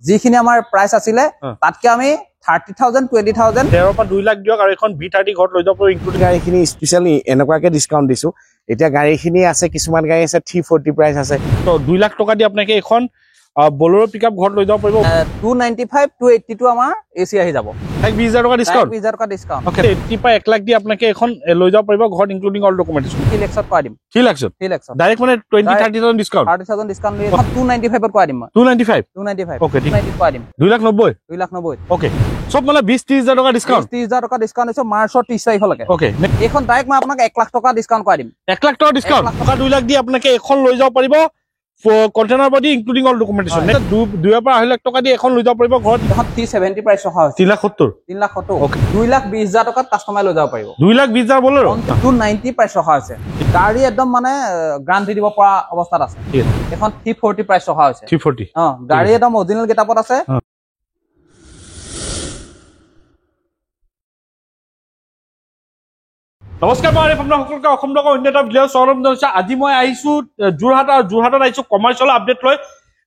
যিখিনি আমাৰ প্ৰাইস আছিলে তাতকে আমি 30,000 20,000 13 পৰা 2 লাখ দিয়ক আৰু এখন V30 ঘৰত লৈ যাব পাৰো ইনক্লুডিং গাড়ীখিনি স্পেশালি এনেকুৱাকে ডিসকাউন্ট দিছো এতিয়া গাড়ীখিনি আছে কিছুমান গাড়ী আছে 340 প্ৰাইস আছে তো 2 লাখ টকা দি আপোনাকে এখন বলেৰো পিকআপ ঘৰত লৈ যাব পাৰিব 295 282 আমাৰ এসি আহি যাব 20,000 টকা ডিসকাউন্ট 20,000 টকা ডিসকাউন্ট ওকে 80 পৰা 1 লাখ দি আপোনাকে এখন লৈ যাব পাৰিব ঘৰত ইনক্লুডিং অল ডকুমেন্টেশন 3 লাখত পাই দিম 3 লাখ ডাইৰেক্ট মানে 20-30,000 ডিসকাউন্ট 30,000 ডিসকাউন্ট লৈ 295 ত পাই দিম 295 ওকে 290 পাই দিম 290 ওকে সব মানে 20-30,000 টকা ডিসকাউন্ট 30,000 টকা ডিসকাউন্ট আছে মাৰ্চৰ 30 তাৰিখলৈকে ওকে এখন ডাইৰেক্ট মই আপোনাক 1 লাখ টকা ডিসকাউন্ট কৰি দিম 1 লাখ টকা ডিসকাউন্ট টকা 2 লাখ দি আপোনাকে এখন লৈ যাব পাৰিব container body including all documentation 2 পৰা 2 লাখ টকা দি এখন লৈ যাব পাৰিব ঘৰত এখন 370 প্ৰাইস ৰখা হৈছে 3,70 ওকে 2,20,000 টকাত কাস্টমাৰ লৈ যাব পাৰিব 2,20,000 বলেৰো 290 প্ৰাইস ৰখা হৈছে গাড়ী একদম মানে গ্যাৰান্টি দিব পৰা অৱস্থাত আছে এখন 340 প্ৰাইস ৰখা হৈছে 340 গাড়ী একদম অৰিজিনাল গেটআপত আছে নমস্কাৰ মই আপোনাৰ সকলোকে অসম লগৰ অন্য এটা ভিডিঅ' স্বাগতম জনাইছো আজি মই আহিছো যোৰহাটত আহিছো কমাৰ্চিয়েল আপডেট লৈ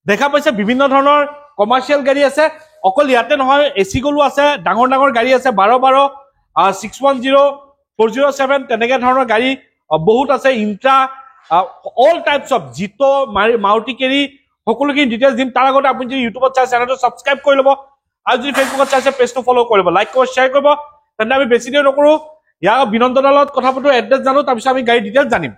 দেখা পাইছে বিভিন্ন ধৰণৰ কমাৰ্চিয়েল গাড়ী আছে অকল ইয়াতে নহয় এসি গলো আছে ডাঙৰ গাড়ী আছে 12 610 407 তেনেকে ধৰণৰ গাড়ী বহুত আছে Intra all types of Jeeto Maruti Carry সকলোখিনি ডিটেইলছ দিম তাৰ আগতে আপুনি যদি ইউটিউবত চাই চেনেলটো সাবস্ক্ৰাইব কৰি ল'ব আৰু যদি ফেচবুকত চাইছে পেজটো ফলো কৰিব লাইক কৰিব শ্বেয়াৰ কৰিব তেন্তে আমি বেছি দেৰি নকৰো ইয়া বিনন্দনালত কথা পাতো এড্ৰেছ জানো তাৰপিছত আমি গাড়ী ডিটেইলছ জানিম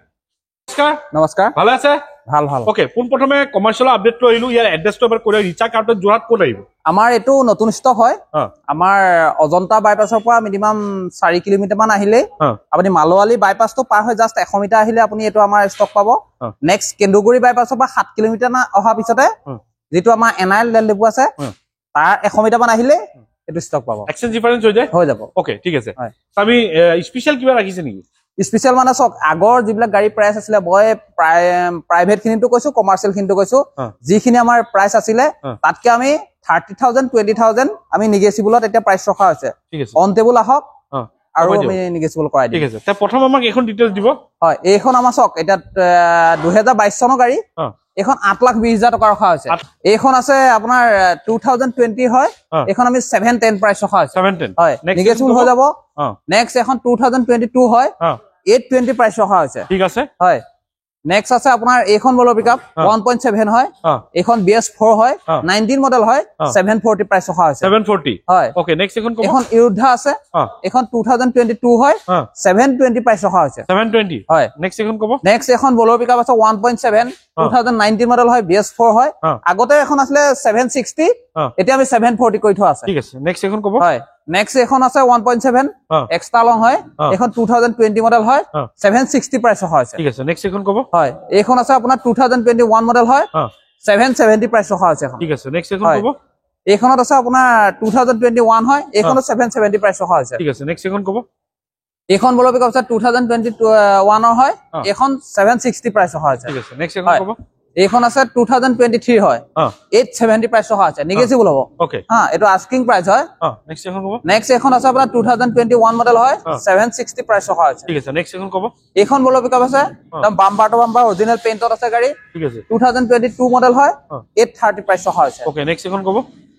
নমস্কাৰ ভালে আছে ভাল ওকে পোন প্ৰথমে কমাৰ্চিয়েল আপডেট লৈ আহিলো ইয়াৰ এড্ৰেছটো এবাৰ কৈ ৰিচা কাৰ্টত যোৰহাট ক'ত আহিব আমাৰ এটো নতুন ষ্টক হয় আমাৰ অজন্তা বাইপাছৰ পৰা মিনিমাম 4 কিলোমিটাৰ মান আহিলে আপুনি মালৱালী বাইপাছটো পাৰ হৈ জাস্ট 100 মিটাৰ আহিলে আপুনি এটো আমাৰ ষ্টক পাব নেক্সট কেন্দুগুৰি বাইপাছৰ পৰা 7 কিলোমিটাৰ না অহা পিছতে যেটো আমাৰ এনআইএল ৰেল ডিপো আছে তাৰ 100 মিটাৰ মান আহিলে এটো ষ্টক পাব এক্সচেঞ্জ ডিফাৰেন্স হৈ যাব ওকে ঠিক আছে আমি স্পেশাল কিবা ৰাখিছে নেকি স্পেশাল মানে সক আগৰ যিবিলাক গাড়ী প্ৰাইস আছিলে মই প্ৰাইভেট খিনিটো কৈছো কমাৰ্চিয়েল খিনিটো কৈছো যিখিনি আমাৰ প্ৰাইস আছিলে তাতকে আমি 30,000 20,000 আমি নিগেচিবলত এটা প্ৰাইস ৰখা হৈছে ঠিক আছে অন টেবল আহক আৰু আমি নিগেচিবল কৰাই দিম ঠিক আছে তে প্ৰথম আমাক এখন ডিটেইলছ দিব হয় এইখন আমাৰ সক এটা 2022 চনৰ গাড়ী এখন 8,20,000 টকা ৰখা হৈছে এইখন আছে আপোনাৰ 2020 হয় এখন আমি 710 প্ৰাইস ৰখা হৈছে 710 হয় নিগেচিবল হৈ যাব নেক্সট এখন 2022 হয় 820 প্ৰাইস ৰখা হৈছে ঠিক আছে হয় নেক্সট আছে আপোনাৰ এইখন বলৰ পিকআপ 1.7 হয় এইখন BS4 হয় 19 মডেল হয় 740 প্ৰাইস ৰখা হৈছে 740 হয় ওকে নেক্সট এখন এখন ইৰুদ্ধা আছে এখন 2022 হয় 720 প্ৰাইস ৰখা হৈছে 720 হয় নেক্সট এখন কব নেক্সট এখন বলৰ পিকআপ আছে 1.7 2019 মডেল হয় BS4 হয় আগতে এখন আছিল 760 এতিয়া আমি 740 কৰি থোৱা আছে ঠিক আছে নেক্সট এখন কব হয় নেক্সট এখন আছে 1.7 এক্সট্ৰা লং হয় এখন 2020 মডেল হয় 760 প্ৰাইস ৰখা হৈছে ঠিক আছে নেক্সট এখন কব হয় এইখন আছে আপোনাৰ 2021 মডেল হয় 770 প্ৰাইস ৰখা হৈছে ঠিক আছে নেক্সট এখন কব এইখনত আছে আপোনাৰ 2021 হয় এইখনত 770 প্ৰাইস ৰখা হৈছে ঠিক আছে নেক্সট এখন কব এইখন বলৰ পিকআপ আছে 2021 হয় এখন 760 প্ৰাইস ৰখা হৈছে ঠিক আছে নেক্সট এখন কব এইখন আছে 2023 হয় 870 প্ৰাইস ৰখা আছে নিগেচিবল হ'ব ওকে এটো আস্কিং প্ৰাইস হয় নেক্সট এখন কব নেক্সট এখন আছে আপোনাৰ 2021 মডেল হয় 760 প্ৰাইস ৰখা আছে ঠিক আছে নেক্সট এখন কব এইখন বলৰ পিকআপ আছে একদম বাম্পাৰ টু বাম্পাৰ অৰিজিনাল পেইন্টত আছে গাড়ী ঠিক আছে 2022 মডেল হয় 830 প্ৰাইস ৰখা আছে ওকে নেক্সট এখন কব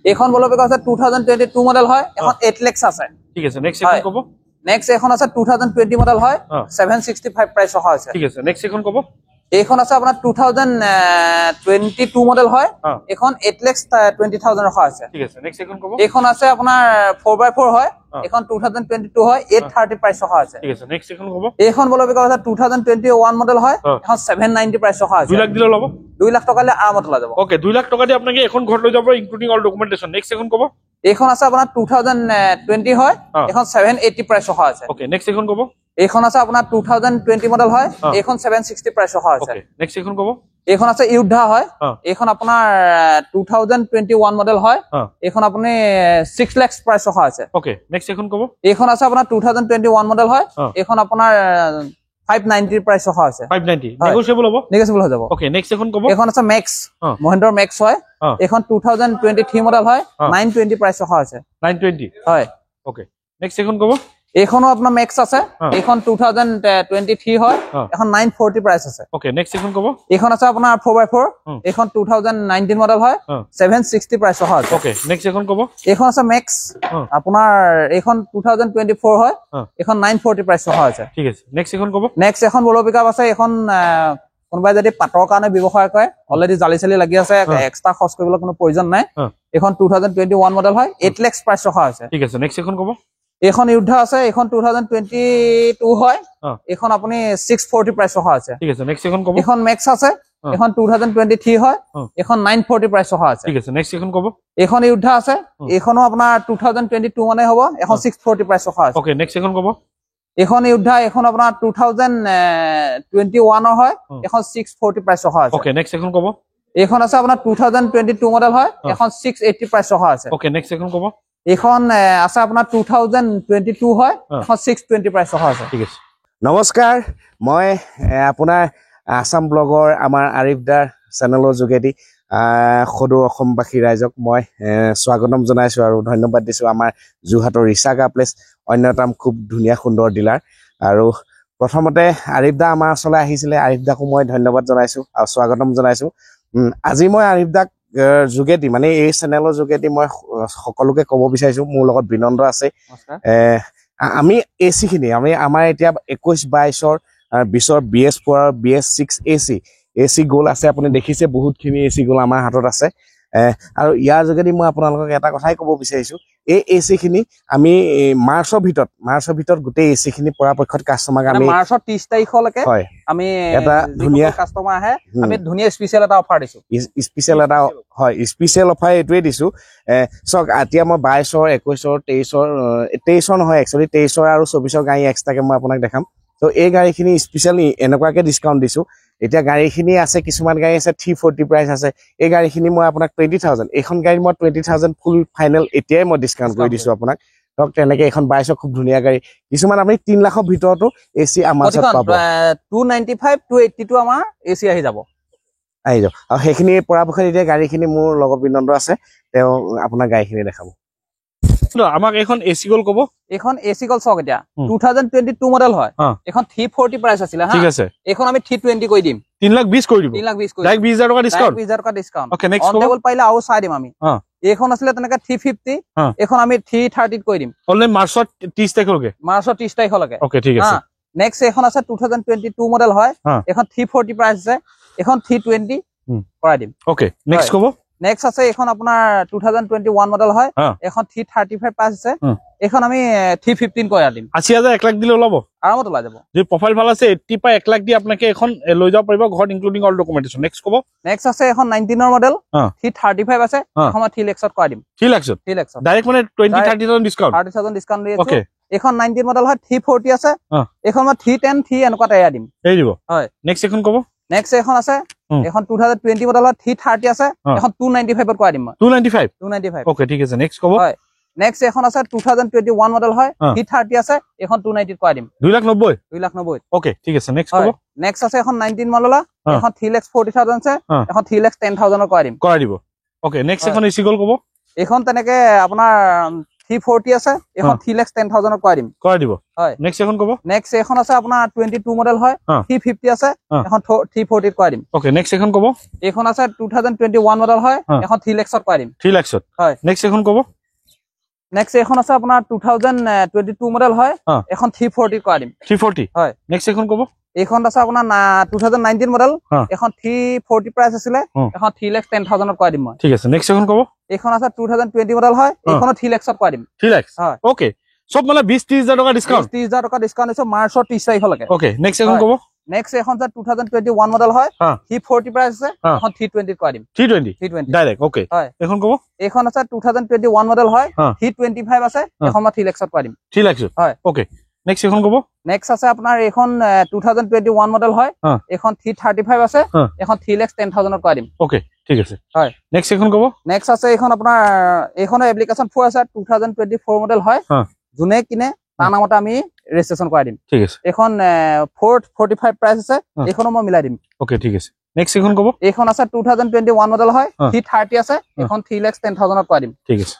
এইখন বলৰ পিকআপ আছে 2022 মডেল হয় এখন 8 লাখ আছে ঠিক আছে নেক্সট এখন কব নেক্সট এখন আছে 2020 মডেল হয় 765 প্ৰাইস ৰখা আছে ঠিক আছে নেক্সট এখন কব এইখন আছে আপোনাৰ 2022 মডেল হয় এখন 8,20,000 ৰখা আছে ঠিক আছে নেক্সট এখন কব এইখন আছে আপোনাৰ 4x4 হয় এখন 2022 হয় 830 প্ৰাইস ৰখা আছে ঠিক আছে নেক্সট এখন কব এইখন বলৰ পিকআপ আছে 2021 মডেল হয় এখন 790 প্ৰাইস ৰখা আছে 2 লাখ দিলে ল'ব 2 লাখ টকা লৈ আৰামত লৈ যাব ওকে 2 লাখ টকা দি আপোনাক এখন ঘৰ লৈ যাব ইনক্লুডিং অল ডকুমেন্টেশন নেক্সট এখন কব এইখন আছে আপোনাৰ 2020 হয় এখন 780 প্ৰাইস ৰখা আছে ওকে নেক্সট এখন কব এইখন আছে আপোনাৰ 2020 মডেল হয় এইখন 760 প্ৰাইস ৰখা আছে ওকে নেক্সট এখন কব এইখন আছে ইউদ্ধা হয় এইখন আপোনাৰ 2021 মডেল হয় এইখন আপুনি 6 লাখ প্ৰাইস ৰখা আছে ওকে নেক্সট এখন কব এইখন আছে আপোনাৰ 2021 মডেল হয় এইখন আপোনাৰ 590 প্ৰাইস ৰখা আছে 590 নেগোশিয়েবল হ'ব নেগোশিয়েবল হৈ যাব ওকে নেক্সট এখন কব এইখন আছে ম্যাক্স মহিন্দ্ৰা ম্যাক্স হয় এইখন 2023 মডেল হয় 920 প্ৰাইস ৰখা আছে 920 হয় ওকে নেক্সট এখন কব এইখনো আপোনাৰ মেক্স আছে এইখন 2023 হয় এখন 940 প্ৰাইচ আছে ওকে নেক্সট এখন কব এইখন আছে আপোনাৰ 4x4 এইখন 2019 মডেল হয় 760 প্ৰাইচ হয় ওকে নেক্সট এখন কব এইখন আছে মেক্স আপোনাৰ এইখন 2024 হয় এইখন 940 প্ৰাইচ হয় আছে ঠিক আছে নেক্সট এখন কব নেক্সট এখন বলো পিকআপ আছে এইখন কোনোবাই যদি পাটৰ কাৰণে ব্যৱসায় কৰে অলৰেডি জালি চালি লাগি আছে এক্সট্ৰা খৰচ কৰিবলৈ কোনো প্ৰয়োজন নাই এইখন 2021 মডেল হয় 8 লাখ প্ৰাইচ হয় আছে ঠিক আছে নেক্সট এখন কব এইখন ইউদ্ধা আছে এইখন 2022 হয় এইখন আপুনি 640 প্ৰাইচ হয় আছে ঠিক আছে নেক্সট এখন কব এইখন মেক্স আছে এইখন 2023 হয় এইখন 940 প্ৰাইচ হয় আছে ঠিক আছে নেক্সট এখন কব এইখন ইউদ্ধা আছে এইখনো আপোনাৰ 2022 মানে হ'ব এখন 640 প্ৰাইচ হয় আছে ওকে নেক্সট এখন কব এইখন ইউদ্ধা এইখন আপোনাৰ 2021 হয় এখন 640 প্ৰাইচ হয় আছে ওকে নেক্সট এখন কব এইখন আছে আপোনাৰ 2022 মডেল হয় এখন 680 প্ৰাইচ হয় আছে ওকে নেক্সট এখন কব এইখন আছে আপোনাৰ 2022 হয় এখন 620 প্ৰাইচ হয় আছে ঠিক আছে নমস্কাৰ মই আপোনাৰ আসাম ব্লগৰ আমাৰ আৰিফ দাৰ চেনেলৰ যোগেদি সদৌ অসমবাসী ৰাইজক মই স্বাগতম জনাইছো আৰু ধন্যবাদ দিছো আমাৰ যোৰহাটৰ ৰিচাগা প্লেচ অন্যতম খুব ধুনীয়া সুন্দৰ ডিলাৰ আৰু প্ৰথমতে আৰিফ দা আমাৰ ওচৰলৈ আহিছিলে আৰিফ দাকো মই ধন্যবাদ জনাইছো আৰু স্বাগতম জনাইছো আজি মই আৰিফ দাক যোগেদি মানে এই চেনেলৰ যোগেদি মই সকলোকে ক'ব বিচাৰিছো মোৰ লগত বিনন্দ আছে আমি এচি খিনি আমাৰ এতিয়া 21-22 20 BS4 BS6 এচি গোল আছে আপুনি দেখিছে বহুতখিনি এচি গোল আমাৰ হাতত আছে আৰু ইয়াৰ যোগেদি মই আপোনালোকক এটা কথাই ক'ব বিচাৰিছো এই এচি খিনি আমি মাৰ্চৰ ভিতৰত গোটেই এচি খিনি পৰাপক্ষত কাষ্টমাৰক আমি মাৰ্চৰ 30 তাৰিখলৈকে আমি এটা ধুনীয়া কাষ্টমাৰ আহে আমি ধুনীয়া স্পেচিয়েল এটা অফাৰ দিছো স্পেচিয়েল অফাৰ এইটোৱে দিছো চক এতিয়া মই 22 21 23 নহয় একচুৱেলি 23 আৰু 24 গাড়ী এক্সট্ৰাকে মই আপোনাক দেখাম তো এই গাড়ীখিনি স্পেচিয়েলি এনেকুৱাকে ডিছকাউণ্ট দিছো এতিয়া গাড়ীখিনি আছে কিছুমান গাড়ী আছে 340 প্ৰাইচ আছে এই গাড়ীখিনি মই আপোনাক 20000 এইখন গাড়ী মই 20000 ফুল ফাইনেল এতিয়াই মই ডিছকাউণ্ট কৰি দিছো আপোনাক ধৰক তেনেকে এখন 22 খুব ধুনীয়া গাড়ী কিছুমান আপুনি 3 লাখৰ ভিতৰতো এচি আমাৰ ওচৰত পাব 295 282 আমাৰ এচি আহি যাব আৰু সেইখিনি পৰাপক্ষত এতিয়া গাড়ীখিনি মোৰ লগত বিনন্দ আছে তেওঁ আপোনাৰ গাড়ীখিনি দেখাব আমাক এখন এচি গল কব এখন এচি গল চক এতিয়া 2022 মডেল হয় এখন 340 প্ৰাইচ আছিল হা ঠিক আছে এখন আমি 320 কৰি দিম 320 কৰি দিব 320 কৰি ডাইৰেক্ট 20000 টকা ডিসকাউন্ট 20000 টকা discount okay next on table পাইলে আৰু চাই দিম আমি এখন আছিল তেনেকা 350 এখন আমি 330 কৰি দিম অনলি মাৰ্চৰ 30 তাৰিখলৈকে মাৰ্চৰ 30 তাৰিখলৈকে ওকে ঠিক আছে নেক্সট এখন আছে 2022 মডেল হয় এখন 340 প্ৰাইচ আছে এখন 320 কৰাই দিম ওকে নেক্সট কব নেক্সট আছে এখন আপোনাৰ 2021 মডেল হয় এখন 335 পাস আছে এখন আমি 315 কৰাই দিম 80000 1 লাখ দিলে ওলাব আৰামত ওলাই যাব যে প্ৰফাইল ভাল আছে 80 পা 1 লাখ দি আপোনাকে এখন লৈ যাব পাৰিব ঘৰত ইনক্লুডিং অল ডকুমেন্টেশন নেক্সট কব নেক্সট আছে এখন 19 ৰ মডেল 335 আছে এখন 3 লাখত কৰাই দিম 3 লাখত ডাইৰেক্ট মানে 20-30,000 ডিসকাউন্ট 30,000 ডিসকাউন্ট দি আছো এখন 19 মডেল হয় 340 আছে এখন মই 310 3 এনেকুৱা এয়া দিম এই দিব হয় নেক্সট এখন কব নেক্সট এখন আছে এখন 2020 মডেল 330 আছে এখন 295 ত কৰাই দিম মই 295 ওকে ঠিক আছে নেক্সট কব হয় নেক্সট এখন আছে 2021 মডেল হয় 330 আছে এখন 290 ত কৰাই দিম 290 ওকে ঠিক আছে নেক্সট কব নেক্সট আছে এখন 19 মডেল এখন 3,40,000 আছে এখন 3,10,000 ত কৰাই দিব ওকে নেক্সট এখন এচি গল কব এখন তেনেকে আপোনাৰ 340 আছে এখন 3,10,000 ত কৰাই দিব হয় নেক্সট এখন কব নেক্সট এখন আছে আপোনাৰ 22 মডেল হয় 350 আছে এখন 340 ত কৰাই দিম ওকে নেক্সট এখন কব এখন আছে 2021 মডেল হয় এখন 3 লাখত কৰাই দিম 3 লাখত হয় নেক্সট এখন কব নেক্সট এখন আছে আপোনাৰ 2022 মডেল হয় এখন 340 কৰাই দিম 340 হয় নেক্সট এখন কব এখন আছে আপোনাৰ 2019 মডেল এখন 340 প্ৰাইচ আছিল এখন 3,10,000 ত কৰাই দিম মই ঠিক আছে নেক্সট এখন কব এখন আছে 2020 মডেল হয় এখনো 3 লাখত কৰাই দিম 3 লাখ হয় ওকে সব মানে 20-30,000 টকা ডিসকাউন্ট 30,000 টকা ডিসকাউন্ট আছে মাৰ্চৰ 30 তাৰিখলৈকে ওকে নেক্সট এখন কব নেক্সট এখন আছে 2021 মডেল হয় 340 প্ৰাইচ আছে এখন 320 ত কৰাই দিম 320 ডাইৰেক্ট ওকে এখন কব এখন আছে 2021 মডেল হয় 325 আছে এখন 3 লাখত কৰাই দিম 3 লাখ হয় ওকে নেক্সট এখন কব নেক্সট আছে আপোনাৰ এখন 2021 মডেল হয় এখন 335 আছে এখন 3,10,000 ত কৰাই দিম ওকে ঠিক আছে হয় নেক্সট এখন কব নেক্সট আছে এখন আপোনাৰ এইখন এপ্লিকেশন 4 আছে 2024 মডেল হয় জুনে কিনে তাৰ নামতে আমি ৰেজিষ্ট্ৰেচন কৰাই দিম ঠিক আছে এখন 445 প্ৰাইচ আছে এইখনো মই মিলাই দিম ওকে ঠিক আছে নেক্সট এখন কব এইখন আছে 2021 মডেল হয় 330 আছে এখন 3,10,000 ত কৰাই দিম ঠিক আছে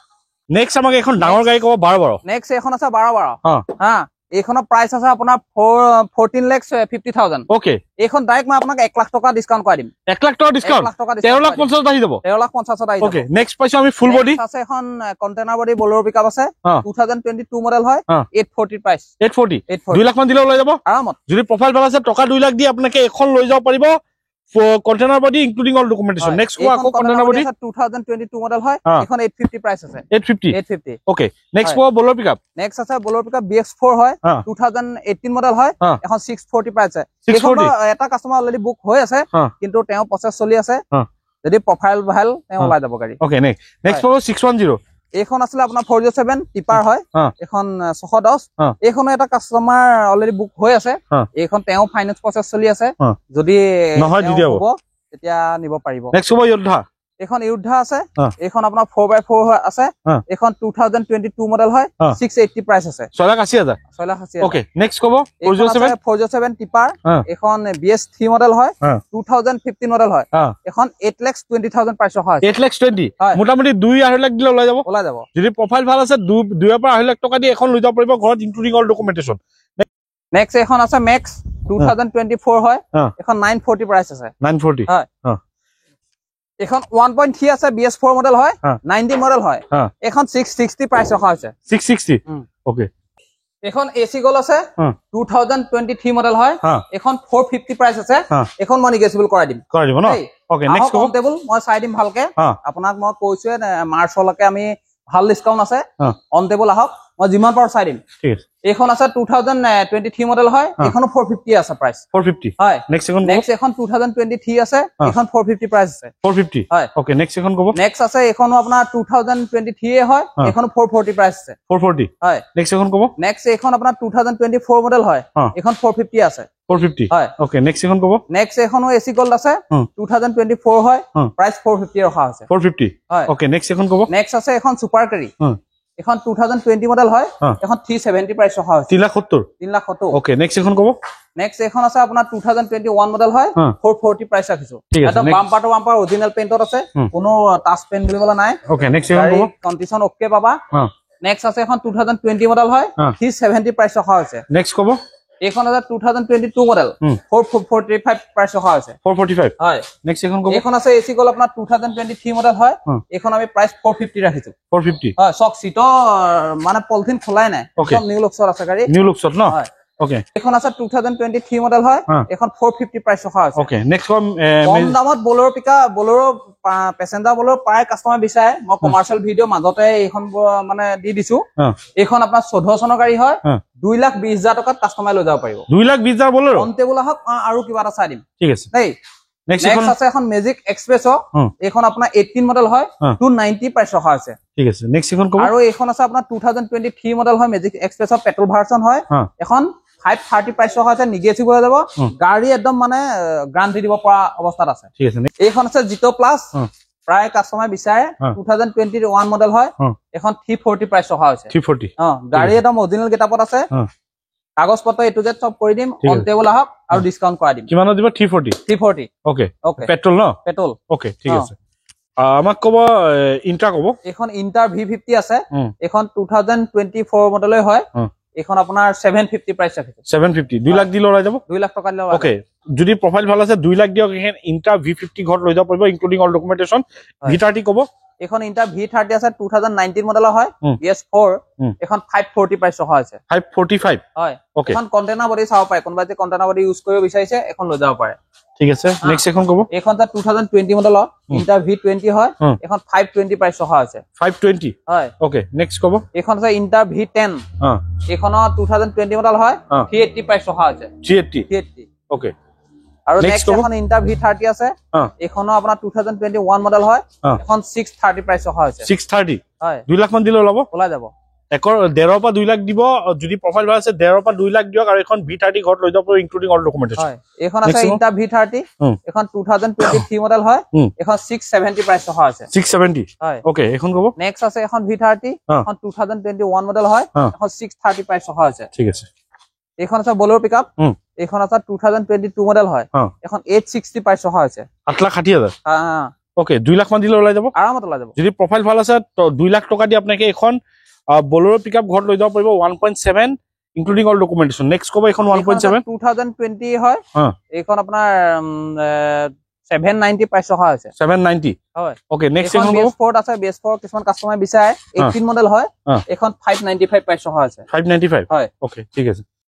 নেক্সট আমাক এখন ডাঙৰ গাড়ী ক'ব 12 নেক্সট এখন আছে 12 হা হা এইখনৰ প্ৰাইচ আছে আপোনাৰ 14,50,000 ওকে এইখন ডাইৰেক্ট মই আপোনাক 1 লাখ টকা ডিসকাউন্ট কৰি দিম 1 লাখ টকা ডিসকাউন্ট 13,50,000 আহি যাব 13,50,000 আহি যাব ওকে নেক্সট পাইছো আমি ফুল বডি আছে এখন কন্টেইনাৰ বডি বলেৰো পিকআপ আছে 2022 মডেল হয় 840 প্ৰাইচ 840 2 লাখ মান দিলে লৈ যাব আৰামত যদি প্ৰফাইল ভাল আছে টকা 2 লাখ দি আপোনাকে এখন লৈ যাব পাৰিব container body including all documentation next কোৱা আকৌ কন্টেইনাৰ বডি 2022 মডেল হয় এখন 850 প্ৰাইচ আছে 850 ওকে নেক্সট কোৱা বলেৰো পিকআপ নেক্সট আছে বলেৰো পিকআপ BX4 হয় 2018 মডেল হয় এখন 640 প্ৰাইচ আছে এইখন এটা কাস্টমাৰ অলৰেডি বুক হৈ আছে কিন্তু তেওঁ প্ৰসেস চলি আছে যদি প্ৰফাইল ভাল তেওঁ ওলাই যাব গাড়ী ওকে নেক্সট পাবো 610 এইখন আছিল আপোনাৰ 407 টিপাৰ হয় এখন 610 এইখনো এটা কাস্টমাৰ অলৰেডি বুক হৈ আছে এইখন তেওঁ ফাইনান্স প্ৰসেস চলি আছে যদি নহয় দি দিব তেতিয়া নিব পাৰিব নেক্সট হ'ব যোদ্ধা এইখন ইউদ্ধা আছে এইখন আপোনাৰ 4x4 আছে এইখন 2022 মডেল হয় 680 প্ৰাইচ আছে 6,80,000 ওকে নেক্সট ক'ব 407 টিপাৰ এইখন BS3 মডেল হয় 2015 মডেল হয় এখন 8,20,000 প্ৰাইচ হয় 8,20,000 মোটামুটি 2.5 লাখ দিলে ওলাই যাব যদি প্ৰফাইল ভাল আছে 2 পৰা 2.5 লাখ টকা দি এখন লৈ যাব পাৰিব ঘৰত ইনক্লুডিং অল ডকুমেন্টেশন নেক্সট এখন আছে মেক্স 2024 হয় এখন 940 প্ৰাইচ আছে 940 হয় এখন 1.3 আছে BS4 মডেল হয় 90 মডেল হয় এখন 660 প্ৰাইস ৰখা হৈছে 660 ওকে এখন AC গল আছে 2023 মডেল হয় এখন 450 প্ৰাইস আছে এখন মই নিগেচিবল কৰাই দিম ন ওকে নেক্সট কম টেবল মই চাই দিম ভালকে আপোনাক মই কৈছো মাৰ্চলৈকে আমি ভাল ডিসকাউন্ট আছে অন টেবল আহক মই জিমান পাৰ চাই দিম ঠিক আছে এইখন আছে 2023 মডেল হয় এখনো 450 আছে প্ৰাইস 450 হয় নেক্সট এখন 2023 আছে এখন 450 প্ৰাইস আছে 450 হয় ওকে নেক্সট এখন ক'ব নেক্সট আছে এখনো আপোনাৰ 2023 এ হয় এখনো 440 প্ৰাইস আছে 440 হয় নেক্সট এখন ক'ব নেক্সট এখন আপোনাৰ 2024 মডেল হয় এখন 450 আছে 450 হয় ওকে নেক্সট এখন ক'ব নেক্সট এখনো AC গোল্ড আছে 2024 হয় প্ৰাইস 450 ৰখা আছে 450 হয় ওকে নেক্সট এখন ক'ব নেক্সট আছে এখন সুপাৰ কেৰি এখন 2020 মডেল হয় এখন 370 প্ৰাইস ৰখা আছে 3,70 ওকে নেক্সট এখন ক'ব নেক্সট এখন আছে আপোনাৰ 2021 মডেল হয় 440 প্ৰাইস ৰাখিছো এটা বাম্পাৰ টু বাম্পাৰ অৰিজিনাল পেইন্টত আছে কোনো টাচ পেইন্ট বুলিবলা নাই ওকে নেক্সট এখন ক'ব কন্ডিশন ওকে পাবা নেক্সট আছে এখন 2020 মডেল হয় 370 প্ৰাইস ৰখা আছে নেক্সট ক'ব এইখন আছে 2022 মডেল 445 প্ৰাইস ৰখা আছে 445 হয় নেক্সট এখন ক'ব এইখন আছে AC গল আপোনাৰ 2023 মডেল হয় এইখন আমি প্ৰাইস 450 ৰাখিছো 450 হয় সক সিট মানে পলিথিন খোলাই নাই সব নিউ লুকছৰ আছে গাড়ী নিউ লুকছত ন ওকে এইখন আছে 2023 মডেল হয় এখন 450 প্ৰাইস ৰখা আছে ওকে নেক্সট কম দামত বলেৰো বলেৰো পেসেঞ্জাৰ বলেৰো প্ৰায় কাস্টমাৰ বিচাৰে মই কমাৰ্শিয়েল ভিডিও মাজতে এইখন মানে দি দিছো এইখন আপোনাৰ 14 চনৰ গাড়ী হয় 2,20,000 টকাত কাস্টমাৰ লৈ যাব পাৰিব 2,20,000 বলেৰো অন টেবল আহক আৰু কিবা এটা চাই দিম ঠিক আছে দেই নেক্সট আছে এখন মেজিক এক্সপ্ৰেছ এইখন আপোনাৰ 18 মডেল হয় 290 প্ৰাইস ৰখা আছে ঠিক আছে নেক্সট এখন ক'ব আৰু এইখন আছে আপোনাৰ 2023 মডেল হয় মেজিক এক্সপ্ৰেছৰ পেট্ৰল ভাৰ্সন হয় এখন 530 প্ৰাইস ৰখা আছে নিগেচিবল হৈ যাব গাড়ী একদম মানে গ্যাৰান্টি দিব পৰা অৱস্থাত আছে ঠিক আছে এইখন আছে জিটো প্লাস প্ৰায় কাস্টমাৰ বিচাৰে 2021 মডেল হয় এখন 340 প্ৰাইস ৰখা হৈছে 340 গাড়ী একদম অৰিজিনাল গেটআপত আছে কাগজ পত্ৰ এ টু জেড সব কৰি দিম অন টেবল আহক আৰু ডিসকাউন্ট কৰাই দিম কিমান দিব 340 ওকে পেট্ৰল ন পেট্ৰল ওকে ঠিক আছে আমাক ক'ব ইন্ট্ৰা ক'ব এখন ইন্টাৰ V50 আছে এখন 2024 মডেলৰ হয় এখন আপোনাৰ 750 প্ৰাইস ৰাখিছো 750 2 লাখ দি লৰাই যাব 2 লাখ টকা দিলে ওকে যদি প্ৰফাইল ভাল আছে 2 লাখ দিয়ক এখন ইন্ট্ৰা V50 ঘৰত লৈ যাব পাৰিব ইনক্লুডিং অল ডকুমেন্টেশন V30 ক'ব এখন ইন্টাৰ V30 আছে 2019 মডেলৰ হয় BS4 এখন 540 প্ৰাইস ৰখা আছে 545 হয় ওকে এখন কন্টেইনাৰ বডি চাও পায় কোনবা যে কন্টেইনাৰ বডি ইউজ কৰিব বিচাৰিছে এখন লৈ যাব পাৰে ঠিক আছে নেক্সট এখন ক'ব এখন 2020 মডেলৰ ইন্টাৰ V20 হয় এখন 520 প্ৰাইস ৰখা আছে 520 হয় ওকে নেক্সট ক'ব এখন আছে ইন্টাৰ V10 এখন 2020 মডেল হয় 380 প্ৰাইস ৰখা আছে 380 ওকে আৰু নেক্সট এখন ইন্টাৰ V30 আছে এখনো আপোনাৰ 2021 মডেল হয় এখন 630 প্ৰাইস ৰখা হৈছে 630 হয় 2 লাখ মান দিলে ওলাই যাব একৰ 1.5 পৰা 2 লাখ দিব যদি প্ৰফাইল ভাল আছে 1.5 পৰা 2 লাখ দিয়ক আৰু এখন V30 ঘৰত লৈ যাব ইনক্লুডিং অল ডকুমেন্টেশন হয় এখন আছে ইন্টাৰ V30 এখন 2023 মডেল হয় এখন 670 প্ৰাইস ৰখা আছে 670 হয় ওকে এখন ক'ব নেক্সট আছে এখন V30 এখন 2021 মডেল হয় এখন 630 প্ৰাইস ৰখা আছে ঠিক আছে এখন আছে বলেৰো পিকআপ এখন আছে 2022 মডেল হয় এখন 860 প্ৰাইস ৰখা আছে 8,60,000 ওকে 2 লাখ মান দিলে ওলাই যাব আৰামত ওলাই যাব যদি প্ৰফাইল ভাল আছে তো 2 লাখ টকা দি আপোনাক এখন বলেৰো পিকআপ ঘৰত লৈ যাব পাৰিব 1.7 ইনক্লুডিং অল ডকুমেন্টেশন নেক্সট কব এখন 1.7 2020 হয় এইখন আপোনাৰ 790 প্ৰাইচ ৰখা হৈছে 790 হয় ওকে নেক্সট এখন BS4 আছে BS4 কিছুমান কাস্টমাৰ বিচাৰে 18 মডেল হয় এখন 595 প্ৰাইচ ৰখা হৈছে 595 হয় ওকে ঠিক আছে